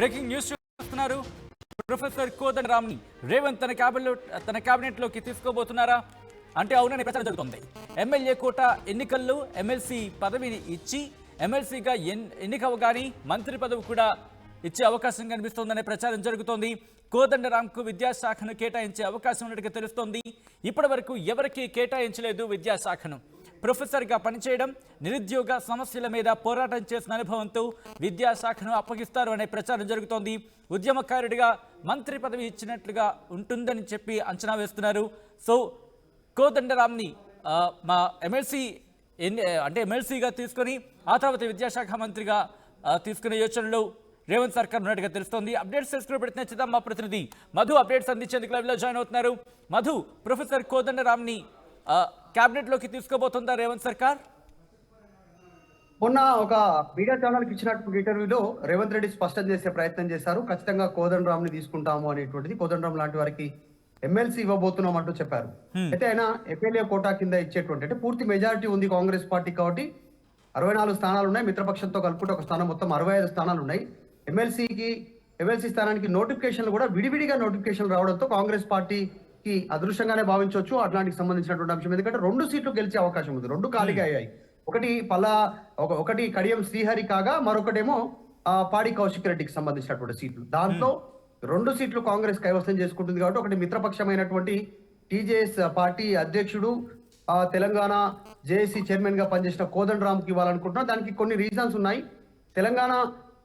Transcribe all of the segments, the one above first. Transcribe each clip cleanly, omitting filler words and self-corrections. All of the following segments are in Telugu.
బ్రేకింగ్ న్యూస్ చూస్తున్నారు. ప్రొఫెసర్ కోదండరాంని రేవంత్ తన కేబినెట్ లోకి తీసుకోబోతున్నారా అంటే అవునని ప్రచారం జరుగుతుంది. ఎమ్మెల్యే కోట ఎన్నికల్లో ఎమ్మెల్సీ పదవిని ఇచ్చి ఎమ్మెల్సీగా ఎన్నికవగానే మంత్రి పదవి కూడా ఇచ్చే అవకాశం కనిపిస్తోందనే ప్రచారం జరుగుతోంది. కోదండరాంకు విద్యాశాఖను కేటాయించే అవకాశం ఉన్నట్టుగా తెలుస్తోంది. ఇప్పటి వరకు ఎవరికీ కేటాయించలేదు విద్యాశాఖను. ప్రొఫెసర్గా పనిచేయడం, నిరుద్యోగ సమస్యల మీద పోరాటం చేసిన అనుభవంతో విద్యాశాఖను అప్పగిస్తారు అనే ప్రచారం జరుగుతోంది. ఉద్యమకారుడిగా మంత్రి పదవి ఇచ్చినట్లుగా ఉంటుందని చెప్పి అంచనా వేస్తున్నారు. సో కోదండరాంని మా ఎమ్మెల్సీగా తీసుకొని ఆ తర్వాత విద్యాశాఖ మంత్రిగా తీసుకునే యోచనలో రేవంత్ సర్కార్ ఉన్నట్టుగా తెలుస్తోంది. అప్డేట్స్ తెలుసుకుని పెడుతున్న మా ప్రతినిధి మధు అప్డేట్స్ అందించేందుకు లైవ్లో జాయిన్ అవుతున్నారు. మధు, ప్రొఫెసర్ కోదండరాంని కేబినెట్ లోకి తీసుకోబోతుందా రేవంత్ సర్కార్? మొన్న ఒక మీడియా ఛానల్కి ఇచ్చినటువంటి ఇంటర్వ్యూలో రేవంత్ రెడ్డి స్పష్టం చేసే ప్రయత్నం చేశారు. ఖచ్చితంగా కోదండరాంని తీసుకుంటాము అనేటువంటిది. కోదండరాం లాంటి వారికి ఎమ్మెల్సీ ఇవ్వబోతున్నాం అంటూ చెప్పారు. అయితే ఆయన ఎమ్మెల్యే కోటా కింద ఇచ్చేటువంటి అంటే పూర్తి మెజారిటీ ఉంది కాంగ్రెస్ పార్టీ కాబట్టి 64 స్థానాలు ఉన్నాయి. మిత్రపక్షంతో కలుపుకుంటే ఒక స్థానం మొత్తం 65 స్థానాలు ఉన్నాయి. ఎమ్మెల్సీ స్థానానికి నోటిఫికేషన్లు కూడా విడివిడిగా నోటిఫికేషన్ రావడంతో కాంగ్రెస్ పార్టీకి అదృష్టంగానే భావించవచ్చు అట్లాంటికి సంబంధించినటువంటి అంశం. ఎందుకంటే 2 సీట్లు గెలిచే అవకాశం ఉంది. 2 ఖాళీగా అయ్యాయి. ఒకటి కడియం శ్రీహరి కాగా మరొకటేమో పాడి కౌశిక్ రెడ్డికి సంబంధించినటువంటి సీట్లు. దాంట్లో 2 సీట్లు కాంగ్రెస్ కైవసం చేసుకుంటుంది కాబట్టి ఒకటి మిత్రపక్షమైనటువంటి టీజేఎస్ పార్టీ అధ్యక్షుడు తెలంగాణ జేఏసీ చైర్మన్ గా పనిచేసిన కోదండరాంకి ఇవ్వాలనుకుంటున్నా. దానికి కొన్ని రీజన్స్ ఉన్నాయి. తెలంగాణ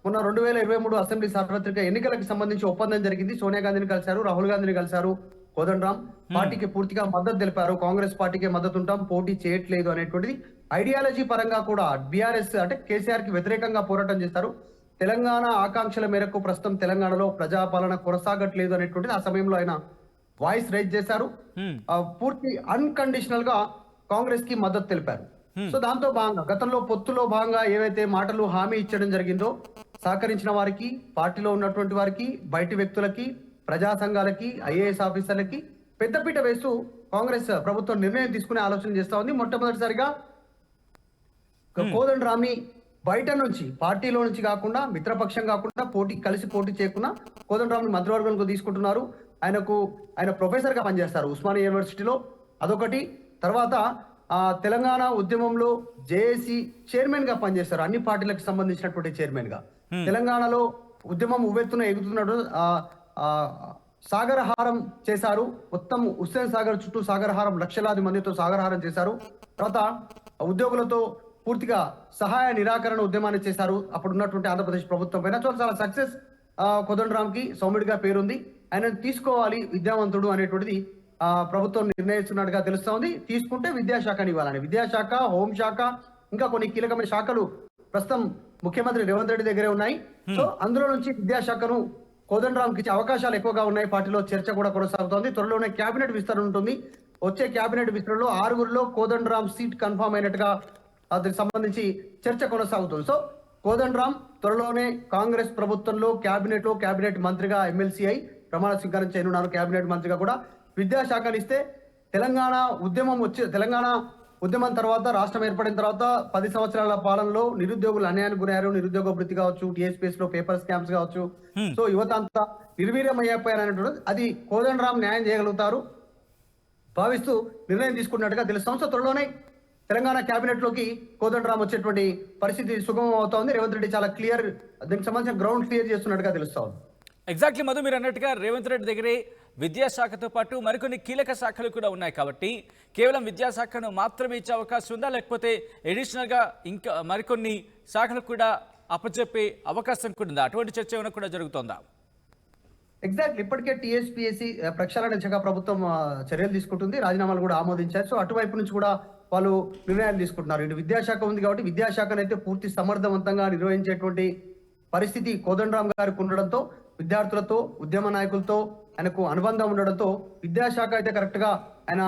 మొన్న 2023 అసెంబ్లీ సార్వత్రిక ఎన్నికలకు సంబంధించి ఒప్పందం జరిగింది. సోనియా గాంధీని కలిశారు, రాహుల్ గాంధీని కలిశారు. కోదండరాం పార్టీకి పూర్తిగా మద్దతు తెలిపారు. కాంగ్రెస్ పార్టీకి మద్దతు ఉంటాం, పోటీ చేయట్లేదు అనేటువంటిది. ఐడియాలజీ పరంగా కూడా బీఆర్ఎస్ అంటే కేసీఆర్ కి వ్యతిరేకంగా పోరాటం చేస్తారు. తెలంగాణ ఆకాంక్షల మేరకు ప్రస్తుతం తెలంగాణలో ప్రజాపాలన కొనసాగట్లేదు అనేటువంటిది ఆ సమయంలో ఆయన వాయిస్ రైజ్ చేశారు. పూర్తి అన్కండిషనల్ గా కాంగ్రెస్ కి మద్దతు తెలిపారు. సో దాంతో భాగంగా గతంలో పొత్తులో భాగంగా ఏవైతే మాటలు హామీ ఇచ్చడం జరిగిందో సహకరించిన వారికి, పార్టీలో ఉన్నటువంటి వారికి, బయటి వ్యక్తులకి, ప్రజా సంఘాలకి, ఐఏఎస్ ఆఫీసర్లకి పెద్దపీట వేస్తూ కాంగ్రెస్ ప్రభుత్వం నిర్ణయం తీసుకునే ఆలోచన చేస్తా ఉంది. మొట్టమొదటిసారిగా కోదండరాంని బయట నుంచి పార్టీలో నుంచి కాకుండా మిత్రపక్షం కాకుండా కలిసి పోటీ చేయకుండా కోదండరాంని మంత్రివర్గంలో తీసుకుంటున్నారు. ఆయన ప్రొఫెసర్ గా పనిచేస్తారు ఉస్మానియా యూనివర్సిటీలో, అదొకటి. తర్వాత తెలంగాణ ఉద్యమంలో జేఏసీ చైర్మన్ గా పనిచేస్తారు, అన్ని పార్టీలకు సంబంధించినటువంటి చైర్మన్ గా. తెలంగాణలో ఉద్యమం ఉవ్వెత్తున ఎగుతున్నాడు. సాగరహారం చేశారు. మొత్తం హుస్సేన్ సాగర్ చుట్టూ సాగరహారం, లక్షలాది మందితో సాగరహారం చేశారు. తర్వాత ఉద్యోగులతో పూర్తిగా సహాయ నిరాకరణ ఉద్యమాన్ని చేశారు అప్పుడు ఉన్నటువంటి ఆంధ్రప్రదేశ్ ప్రభుత్వం పైన. చాలా సక్సెస్ కోదండరాంకి సౌమ్యుడిగా పేరుంది. ఆయన తీసుకోవాలి విద్యావంతుడు అనేటువంటిది ప్రభుత్వం నిర్ణయిస్తున్నట్టుగా తెలుస్తా ఉంది. తీసుకుంటే విద్యాశాఖని ఇవ్వాలని. విద్యాశాఖ, హోంశాఖ, ఇంకా కొన్ని కీలకమైన శాఖలు ప్రస్తుతం ముఖ్యమంత్రి రేవంత్ రెడ్డి దగ్గరే ఉన్నాయి. సో అందులో నుంచి విద్యాశాఖను కోదండరాంకి ఇచ్చే అవకాశాలు ఎక్కువగా ఉన్నాయి. పార్టీలో చర్చ కూడా కొనసాగుతోంది. త్వరలోనే కేబినెట్ విస్తరణ ఉంటుంది. వచ్చే కేబినెట్ విస్తరణలో 6గురిలో కోదండరాం సీట్ కన్ఫర్మ్ అయినట్టుగా దానికి సంబంధించి చర్చ కొనసాగుతుంది. సో కోదండరాం త్వరలోనే కాంగ్రెస్ ప్రభుత్వంలో కేబినెట్ మంత్రిగా ఎమ్మెల్సీ అయి ప్రమాణ స్వీకారం చేయనున్నారు. కేబినెట్ మంత్రిగా కూడా విద్యాశాఖను ఇస్తే తెలంగాణ ఉద్యమం తర్వాత రాష్ట్రం ఏర్పడిన తర్వాత 10 సంవత్సరాల పాలనలో నిరుద్యోగులు అన్యాయానికి గురయ్యారు. నిరుద్యోగ వృత్తి కావచ్చు, టీఎస్పీఎస్ లో పేపర్ స్కామ్స్ కావచ్చు. సో యువత అంతా నిర్వీర్యం అయ్యారనేటువంటిది అది కోదండరాం న్యాయం చేయగలుగుతారు భావిస్తూ నిర్ణయం తీసుకున్నట్టుగా తెలుస్తాం. సో త్వరలోనే తెలంగాణ కేబినెట్ లోకి కోదండరాం వచ్చేటువంటి పరిస్థితి సుగమం అవుతోంది. రేవంత్ రెడ్డి చాలా క్లియర్, దీనికి సంబంధించిన గ్రౌండ్ క్లియర్ చేస్తున్నట్టుగా తెలుస్తా ఉంది. ఎగ్జాక్ట్లీ మధు, మీరు అన్నట్టుగా రేవంత్ రెడ్డి దగ్గరే విద్యాశాఖతో పాటు మరికొన్ని కీలక శాఖలు కూడా ఉన్నాయి కాబట్టి కేవలం విద్యాశాఖను మాత్రమే ఇచ్చే అవకాశం ఉందా, లేకపోతే అడిషనల్గా ఇంకా మరికొన్ని శాఖలు కూడా అప్పచెప్పే అవకాశం కూడా ఉందా? అటువంటి చర్చ ఏమైనా కూడా జరుగుతుందా? ఎగ్జాక్ట్లీ ఇప్పటికే టీఎస్పీఎస్సీ ప్రక్షాళన దిశగా ప్రభుత్వం చర్యలు తీసుకుంటుంది. రాజీనామాలు కూడా ఆమోదించారు. సో అటువైపు నుంచి కూడా వాళ్ళు నిర్ణయాలు తీసుకుంటున్నారు. ఇటు విద్యాశాఖ ఉంది కాబట్టి విద్యాశాఖను అయితే పూర్తి సమర్థవంతంగా నిర్వహించేటువంటి పరిస్థితి కోదండరాం గారికి ఉండడంతో, విద్యార్థులతో, ఉద్యమ నాయకులతో ఆయనకు అనుబంధం ఉండడంతో విద్యాశాఖ అయితే కరెక్ట్ గా ఆయన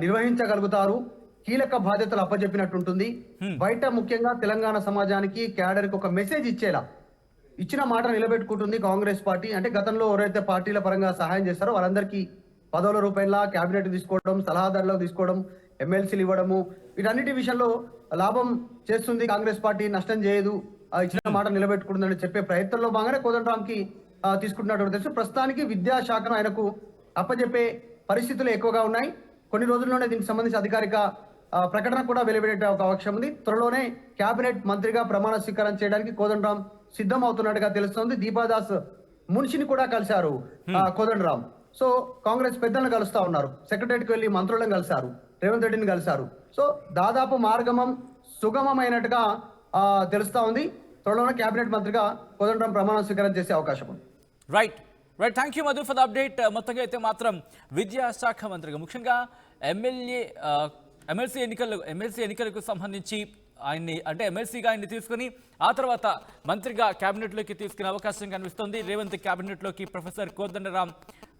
నిర్వహించగలుగుతారు. కీలక బాధ్యతలు అప్పచెప్పినట్టుంటుంది. బయట ముఖ్యంగా తెలంగాణ సమాజానికి, క్యాడర్కి ఒక మెసేజ్ ఇచ్చేలా ఇచ్చిన మాట నిలబెట్టుకుంటుంది కాంగ్రెస్ పార్టీ. అంటే గతంలో ఎవరైతే పార్టీల పరంగా సహాయం చేస్తారో వాళ్ళందరికీ పదవుల రూపాయల క్యాబినెట్ తీసుకోవడం, సలహాదారులకు తీసుకోవడం, ఎమ్మెల్సీలు ఇవ్వడము, వీటన్నిటి విషయంలో లాభం చేస్తుంది కాంగ్రెస్ పార్టీ, నష్టం చేయదు ఇచ్చిన మాట నిలబెట్టుకుంటుందని చెప్పే ప్రయత్నంలో భాగంగానే కోదండరాంకి తీసుకుంటున్నట్టు తెలుసు. ప్రస్తుతానికి విద్యాశాఖను ఆయనకు అప్పచెప్పే పరిస్థితులు ఎక్కువగా ఉన్నాయి. కొన్ని రోజుల్లోనే దీనికి సంబంధించి అధికారిక ప్రకటన కూడా వెలువడే ఒక అవకాశం ఉంది. త్వరలోనే కేబినెట్ మంత్రిగా ప్రమాణ స్వీకారం చేయడానికి కోదండరాం సిద్ధం అవుతున్నట్టుగా తెలుస్తోంది. దీపాదాస్ మున్షిని కూడా కలిశారు కోదండరాం. సో కాంగ్రెస్ పెద్దలను కలుస్తా ఉన్నారు. సెక్రటరీకి వెళ్లి మంత్రులను కలిశారు, రేవంత్ రెడ్డిని కలిశారు. సో దాదాపు మార్గమం సుగమమైనట్టుగా తెలుస్తా ఉంది. త్వరలోనే కేబినెట్ మంత్రిగా కోదండరాం ప్రమాణ స్వీకారం చేసే అవకాశం ఉంది. Right right thank you Madhu for the update. మొత్తంగా అయితే మాత్రం విద్యాశాఖ మంత్రిగా ముఖ్యంగా ఎమ్మెల్సీ ఎన్నికలకు సంబంధించి ఎమ్మెల్సీగా ఆయన్ని తీసుకుని ఆ తర్వాత మంత్రిగా కేబినెట్లోకి తీసుకునే అవకాశం కనిపిస్తోంది. రేవంత్ కేబినెట్లోకి ప్రొఫెసర్ కోదండరాం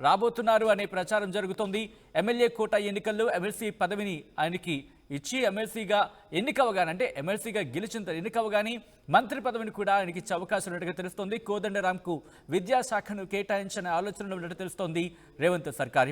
రాబోతున్నారు అనే ప్రచారం జరుగుతోంది. ఎమ్మెల్యే కోట ఎన్నికల్లో ఎమ్మెల్సీ పదవిని ఆయనకి ఇచ్చి ఎమ్మెల్సీగా ఎమ్మెల్సీగా గెలిచిన ఎన్నికవగానే మంత్రి పదవిని కూడా ఆయనకి ఇచ్చే అవకాశం ఉన్నట్టుగా తెలుస్తోంది. కోదండరాంకు విద్యాశాఖను కేటాయించిన ఆలోచనలు ఉన్నట్టు తెలుస్తోంది రేవంత్ సర్కార్.